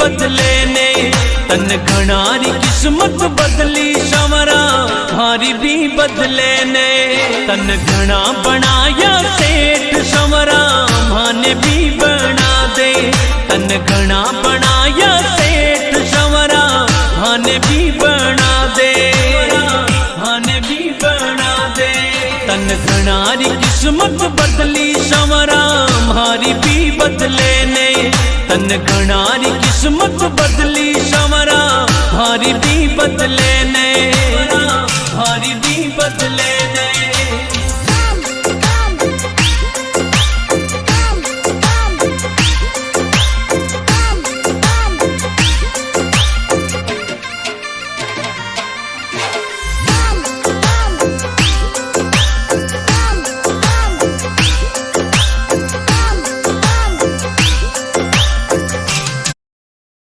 बदले ने। तन घणारी किस्मत बदली संवरा भारी भी बदले ने। तन घना बनाया सेठ संवरा माने भी बना दे। तन घना बनाया सेठ संवरा माने भी बना दे। माने भी बना दे। तन घणारी किस्मत बदली संवरा मारी भी बदले ने। तन घणारी किस्मत बदली संवरा मारी भी बदले ने।